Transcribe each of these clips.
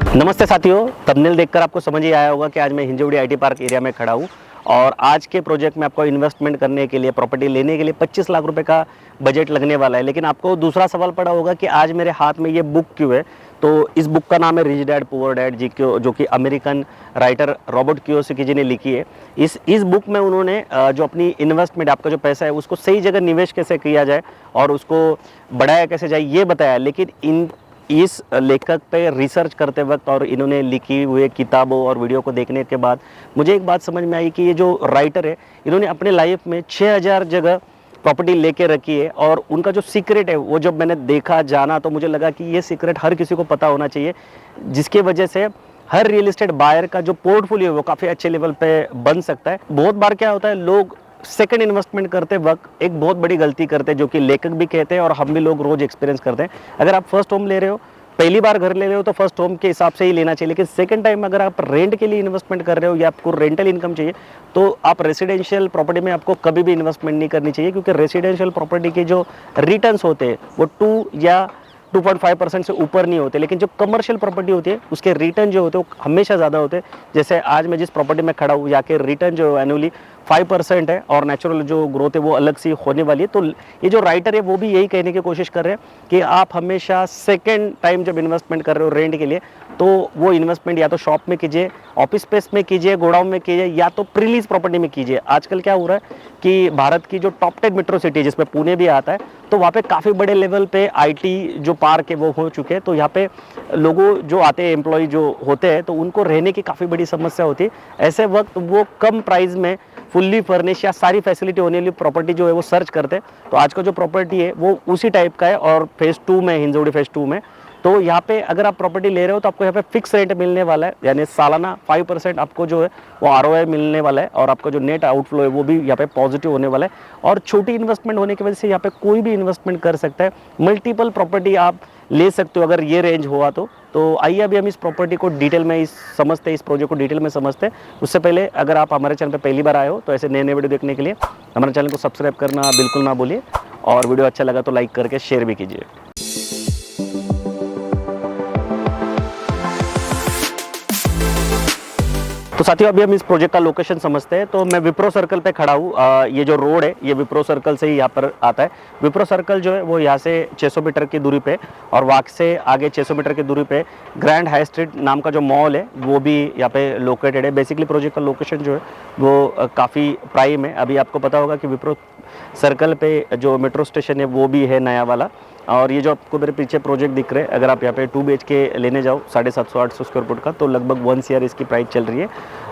नमस्ते साथियों, थंबनेल देखकर आपको समझ ही आया होगा कि आज मैं हिंजवड़ी आईटी पार्क एरिया में खड़ा हूँ और आज के प्रोजेक्ट में आपको इन्वेस्टमेंट करने के लिए, प्रॉपर्टी लेने के लिए 25 लाख रुपए का बजट लगने वाला है। लेकिन आपको दूसरा सवाल पड़ा होगा कि आज मेरे हाथ में ये बुक क्यों है। तो इस बुक का नाम है रिच डैड पुअर डैड जी, जो कि अमेरिकन राइटर रॉबर्ट कियोसाकी जी ने लिखी है। इस बुक में उन्होंने जो अपनी इन्वेस्टमेंट, आपका जो पैसा है उसको सही जगह निवेश कैसे किया जाए और उसको बढ़ाया कैसे जाए ये बताया। लेकिन इस लेखक पे रिसर्च करते वक्त और इन्होंने लिखी हुए किताबों और वीडियो को देखने के बाद मुझे एक बात समझ में आई कि ये जो राइटर है इन्होंने अपने लाइफ में 6000 जगह प्रॉपर्टी लेके रखी है। और उनका जो सीक्रेट है वो जब मैंने देखा, जाना, तो मुझे लगा कि ये सीक्रेट हर किसी को पता होना चाहिए, जिसकी वजह से हर रियल एस्टेट बायर का जो पोर्टफोलियो है वो काफ़ी अच्छे लेवल पे बन सकता है। बहुत बार क्या होता है, लोग सेकंड इन्वेस्टमेंट करते वक्त एक बहुत बड़ी गलती करते हैं, जो कि लेखक भी कहते हैं और हम भी लोग रोज एक्सपीरियंस करते हैं। अगर आप फर्स्ट होम ले रहे हो, पहली बार घर ले रहे हो, तो फर्स्ट होम के हिसाब से ही लेना चाहिए। लेकिन सेकंड टाइम अगर आप रेंट के लिए इन्वेस्टमेंट कर रहे हो या आपको रेंटल इनकम चाहिए, तो आप रेसिडेंशियल प्रॉपर्टी में आपको कभी भी इन्वेस्टमेंट नहीं करनी चाहिए, क्योंकि रेसिडेंशियल प्रॉपर्टी के जो रिटर्न्स होते हैं वो 2 या 2.5% से ऊपर नहीं होते। लेकिन जो कमर्शियल प्रॉपर्टी होती है उसके रिटर्न जो होते हैं वो हमेशा ज़्यादा होते हैं। जैसे आज मैं जिस प्रॉपर्टी में खड़ा हूँ, यहाँ के रिटर्न जो एनुअली 5% है और नेचुरल जो ग्रोथ है वो अलग सी होने वाली है। तो ये जो राइटर है वो भी यही कहने की कोशिश कर रहे हैं कि आप हमेशा सेकेंड टाइम जब इन्वेस्टमेंट कर रहे हो रेंट के लिए, तो वो इन्वेस्टमेंट या तो शॉप में कीजिए, ऑफिस स्पेस में कीजिए, गोडाउन में कीजिए, या तो प्रीलीज प्रॉपर्टी में कीजिए। आजकल क्या हो रहा है कि भारत की जो टॉप 10 मेट्रो सिटी जिसमें पुणे भी आता है, तो वहाँ पे काफ़ी बड़े लेवल पे आईटी जो पार्क है वो हो चुके हैं। तो यहाँ पे लोगों जो आते हैं, एम्प्लॉय जो होते हैं, तो उनको रहने की काफ़ी बड़ी समस्या होती है। ऐसे वक्त वो कम प्राइस में फुल्ली फर्निश या सारी फैसिलिटी होने वाली प्रॉपर्टी जो है वो सर्च करते हैं। तो आज का जो प्रॉपर्टी है वो उसी टाइप का है और फेज़ 2 में, हिंजवड़ी फेज़ 2 में। तो यहाँ पे अगर आप प्रॉपर्टी ले रहे हो तो आपको यहाँ पे फिक्स रेंट मिलने वाला है, यानी सालाना 5% आपको जो है वो आरओआई मिलने वाला है और आपका जो नेट आउटफ्लो है वो भी यहाँ पे पॉजिटिव होने वाला है। और छोटी इन्वेस्टमेंट होने की वजह से यहाँ पे कोई भी इन्वेस्टमेंट कर सकता है। मल्टीपल प्रॉपर्टी आप ले सकते हो अगर ये रेंज हुआ तो आइए अभी हम इस प्रॉपर्टी को डिटेल में समझते हैं, इस प्रोजेक्ट को डिटेल में समझते हैं। उससे पहले अगर आप हमारे चैनल पर पहली बार आए हो तो ऐसे नए नए वीडियो देखने के लिए हमारे चैनल को सब्सक्राइब करना बिल्कुल ना भूलिए, और वीडियो अच्छा लगा तो लाइक करके शेयर भी कीजिए। तो साथियों अभी हम इस प्रोजेक्ट का लोकेशन समझते हैं। तो मैं विप्रो सर्कल पे खड़ा हूँ। ये जो रोड है ये विप्रो सर्कल से ही यहाँ पर आता है। विप्रो सर्कल जो है वो यहाँ से 600 मीटर की दूरी पे और वहाँ से आगे 600 मीटर की दूरी पे ग्रैंड हाई स्ट्रीट नाम का जो मॉल है वो भी यहाँ पे लोकेटेड है। बेसिकली प्रोजेक्ट का लोकेशन जो है वो काफ़ी प्राइम है। अभी आपको पता होगा कि विप्रो सर्कल पे जो मेट्रो स्टेशन है वो भी है नया वाला। और ये जो आपको मेरे पीछे प्रोजेक्ट दिख रहे हैं, अगर आप यहाँ पे 2 BHK लेने जाओ 750-800 स्क्वायर फुट का, तो लगभग 1 CR इसकी प्राइस चल रही है।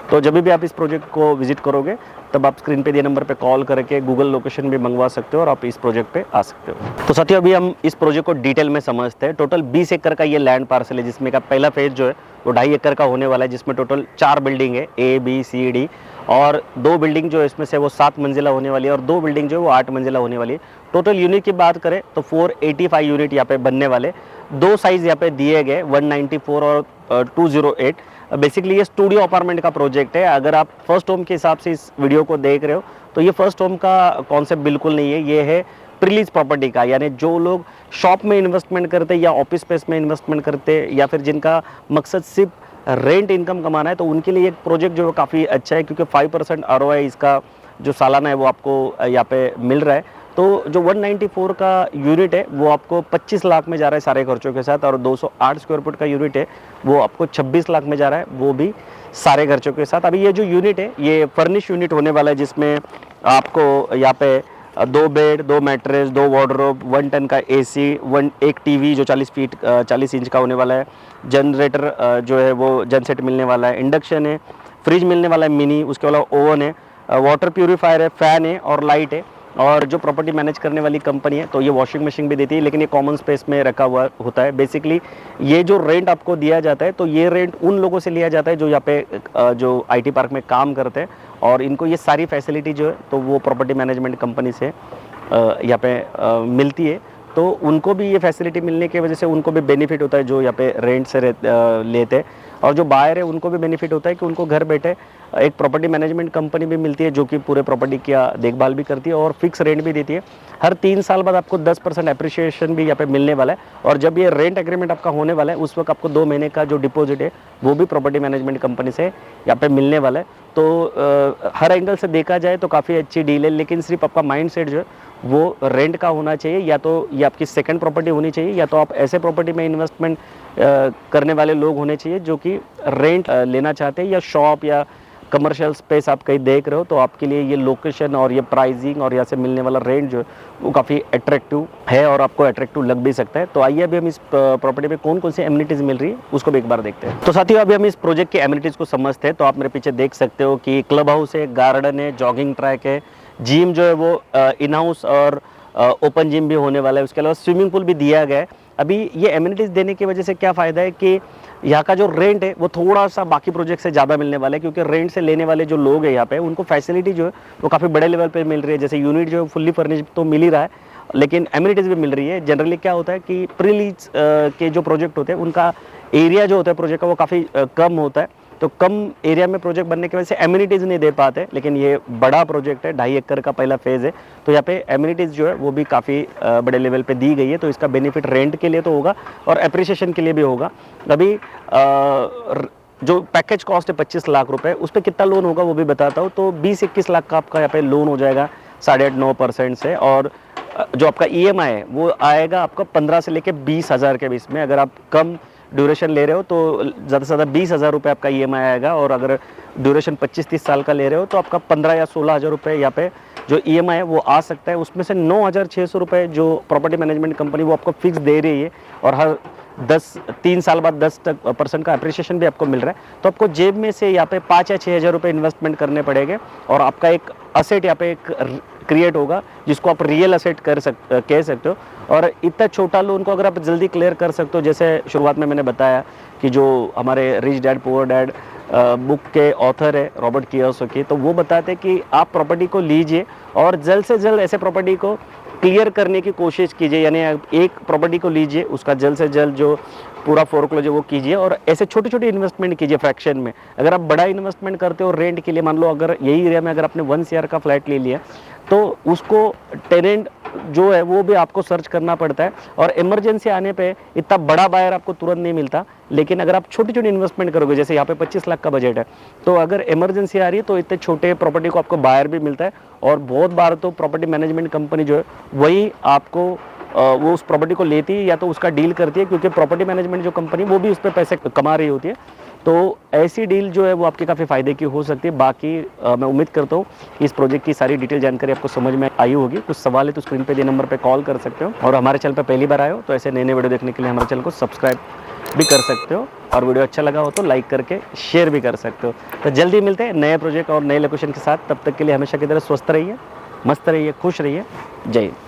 तो जब भी आप इस प्रोजेक्ट को विजिट करोगे तब आप स्क्रीन पे दिए नंबर पे कॉल करके गूगल लोकेशन भी मंगवा सकते हो और आप इस प्रोजेक्ट पे आ सकते हो। तो साथियों अभी हम इस प्रोजेक्ट को डिटेल में समझते हैं। टोटल 20 एकड़ का ये लैंड पार्सल है, जिसमें का पहला फेज जो है वो 2.5 एकड़ का होने वाला है, जिसमें टोटल 4 बिल्डिंग है, A, B, C, D, और 2 बिल्डिंग जो है इसमें से वो 7 मंजिला होने वाली है और 2 बिल्डिंग जो है वो 8 मंजिला होने वाली है। टोटल यूनिट की बात करें तो 485 यूनिट यहाँ पे बनने वाले। 2 साइज यहाँ पे दिए गए, 194 और 208। बेसिकली ये स्टूडियो अपार्टमेंट का प्रोजेक्ट है। अगर आप फर्स्ट होम के हिसाब से इस वीडियो को देख रहे हो तो ये फर्स्ट होम का कॉन्सेप्ट बिल्कुल नहीं है, ये है प्रीलीज प्रॉपर्टी का। यानी जो लोग शॉप में इन्वेस्टमेंट करते या ऑफिस स्पेस में इन्वेस्टमेंट करते या फिर जिनका मकसद सिर्फ रेंट इनकम कमाना है, तो उनके लिए एक प्रोजेक्ट जो है काफ़ी अच्छा है, क्योंकि 5% आरओआई इसका जो सालाना है वो आपको यहाँ पे मिल रहा है। तो जो 194 का यूनिट है वो आपको 25 लाख में जा रहा है सारे खर्चों के साथ, और 208 स्क्वायर फुट का यूनिट है वो आपको 26 लाख में जा रहा है, वो भी सारे खर्चों के साथ। अभी ये जो यूनिट है ये फर्निश यूनिट होने वाला है, जिसमें आपको यहाँ पे 2 बेड, 2 मैट्रेस, 2 वार्डरोब, 1 टन का AC, एक टीवी जो 40 इंच का होने वाला है, जनरेटर जो है वो जनसेट मिलने वाला है, इंडक्शन है, फ्रिज मिलने वाला है मिनी, उसके अलावा ओवन है, वाटर प्यूरीफायर है, फ़ैन है और लाइट है। और जो प्रॉपर्टी मैनेज करने वाली कंपनी है तो ये वॉशिंग मशीन भी देती है, लेकिन ये कॉमन स्पेस में रखा हुआ होता है। बेसिकली ये जो रेंट आपको दिया जाता है तो ये रेंट उन लोगों से लिया जाता है जो यहाँ पे जो आईटी पार्क में काम करते हैं, और इनको ये सारी फैसिलिटी जो है तो वो प्रॉपर्टी मैनेजमेंट कंपनी से यहाँ पे मिलती है। तो उनको भी ये फैसिलिटी मिलने की वजह से उनको भी बेनिफिट होता है जो यहाँ पे रेंट से लेते हैं। और जो बायर है उनको भी बेनिफिट होता है कि उनको घर बैठे एक प्रॉपर्टी मैनेजमेंट कंपनी भी मिलती है जो कि पूरे प्रॉपर्टी की देखभाल भी करती है और फिक्स रेंट भी देती है। हर 3 साल बाद आपको 10% एप्रिसिएशन भी यहाँ पे मिलने वाला है, और जब ये रेंट एग्रीमेंट आपका होने वाला है उस वक्त आपको 2 महीने का जो डिपॉजिट है वो भी प्रॉपर्टी मैनेजमेंट कंपनी से यहाँ पे मिलने वाला है। तो हर एंगल से देखा जाए तो काफ़ी अच्छी डील है, लेकिन सिर्फ आपका माइंड सेट जो है वो रेंट का होना चाहिए, या तो ये आपकी सेकंड प्रॉपर्टी होनी चाहिए, या तो आप ऐसे प्रॉपर्टी में इन्वेस्टमेंट करने वाले लोग होने चाहिए जो कि रेंट लेना चाहते हैं, या शॉप या कमर्शियल स्पेस आप कहीं देख रहे हो तो आपके लिए ये लोकेशन और ये प्राइसिंग और यहाँ से मिलने वाला रेंट जो है वो काफ़ी अट्रैक्टिव है और आपको अट्रैक्टिव लग भी सकता है। तो आइए अभी हम इस प्रॉपर्टी पे कौन कौन सी एमिनिटीज़ मिल रही है उसको भी एक बार देखते हैं। तो साथियों अभी हम इस प्रोजेक्ट के एमिनिटीज़ को समझते हैं। तो आप मेरे पीछे देख सकते हो कि क्लब हाउस है, गार्डन है, जॉगिंग ट्रैक है, जिम जो है वो इन हाउस और ओपन जिम भी होने वाला है, उसके अलावा स्विमिंग पूल भी दिया गया है। अभी ये एमिनिटीज़ देने की वजह से क्या फ़ायदा है कि यहाँ का जो रेंट है वो थोड़ा सा बाकी प्रोजेक्ट से ज़्यादा मिलने वाला है, क्योंकि रेंट से लेने वाले जो लोग हैं यहाँ पे उनको फैसिलिटी जो है वो काफ़ी बड़े लेवल पे मिल रही है। जैसे यूनिट जो है फुल्ली फर्निश्ड तो मिल ही रहा है, लेकिन एमिनिटीज़ भी मिल रही है। जनरली क्या होता है कि प्री लीज के जो प्रोजेक्ट होते हैं उनका एरिया जो होता है प्रोजेक्ट का वो काफ़ी कम होता है, तो कम एरिया में प्रोजेक्ट बनने की वजह से एमिनिटीज़ नहीं दे पाते। लेकिन ये बड़ा प्रोजेक्ट है, 2.5 एकड़ का पहला फेज़ है, तो यहाँ पे एमिनिटीज़ जो है वो भी काफ़ी बड़े लेवल पे दी गई है। तो इसका बेनिफिट रेंट के लिए तो होगा और एप्रिसिएशन के लिए भी होगा। अभी जो पैकेज कॉस्ट है 25 लाख रुपए, उस पर कितना लोन होगा वो भी बताता हूँ। तो 20-21 लाख का आपका यहाँ पे लोन हो जाएगा 8.5-9% से, और जो आपका EMI है वो आएगा आपका 15 से लेके 20,000 के बीच में। अगर आप कम ड्यूरेशन ले रहे हो तो ज़्यादा से ज़्यादा 20,000 रुपये आपका EMI आएगा, और अगर ड्यूरेशन 25-30 साल का ले रहे हो तो आपका 15 या 16,000 रुपये यहाँ पे जो EMI है वो आ सकता है। उसमें से 9,600 रुपये जो प्रॉपर्टी मैनेजमेंट कंपनी वो आपको फिक्स दे रही है, और हर 3 साल बाद 10% का अप्रिसिएशन भी आपको मिल रहा है। तो आपको जेब में से यहाँ पे 5 या 6,000 रुपये इन्वेस्टमेंट करने पड़ेंगे, और आपका एक असेट यहाँ पे एक क्रिएट होगा जिसको आप रियल असेट कह सकते हो। और इतना छोटा लोन को अगर आप जल्दी क्लियर कर सकते हो, जैसे शुरुआत में मैंने बताया कि जो हमारे rich dad poor dad book के ऑथर है रॉबर्ट कियोसाकी, तो वो बताते हैं कि आप प्रॉपर्टी को लीजिए और जल्द से जल्द ऐसे प्रॉपर्टी को क्लियर करने की कोशिश कीजिए। यानी एक प्रॉपर्टी को लीजिए, उसका जल्द से जल्द जो पूरा फोरक्लोजर वो कीजिए, और ऐसे छोटे छोटे इन्वेस्टमेंट कीजिए फ्रैक्शन में। अगर आप बड़ा इन्वेस्टमेंट करते हो रेंट के लिए, मान लो अगर यही एरिया में अगर आपने 1 CR का फ्लैट ले लिया तो उसको टेनेंट जो है वो भी आपको सर्च करना पड़ता है, और इमरजेंसी आने पे इतना बड़ा बायर आपको तुरंत नहीं मिलता। लेकिन अगर आप छोटी छोटी इन्वेस्टमेंट करोगे, जैसे यहाँ पे 25 लाख का बजट है, तो अगर इमरजेंसी आ रही है तो इतने छोटे प्रॉपर्टी को आपको बायर भी मिलता है। और बहुत बार तो प्रॉपर्टी मैनेजमेंट कंपनी जो है वही आपको वो उस प्रॉपर्टी को लेती है या तो उसका डील करती है, क्योंकि प्रॉपर्टी मैनेजमेंट जो कंपनी वो भी उस पर पैसे कमा रही होती है। तो ऐसी डील जो है वो आपके काफ़ी फ़ायदे की हो सकती है। बाकी मैं उम्मीद करता हूँ कि इस प्रोजेक्ट की सारी डिटेल जानकारी आपको समझ में आई होगी। कुछ सवाल है तो स्क्रीन पे दिए नंबर पे कॉल कर सकते हो, और हमारे चैनल पे पहली बार आए हो तो ऐसे नए नए वीडियो देखने के लिए हमारे चैनल को सब्सक्राइब भी कर सकते हो, और वीडियो अच्छा लगा हो तो लाइक करके शेयर भी कर सकते हो। तो जल्दी मिलते हैं नए प्रोजेक्ट और नए लोकेशन के साथ। तब तक के लिए हमेशा की तरह स्वस्थ रहिए, मस्त रहिए, खुश रहिए। जय हिंद।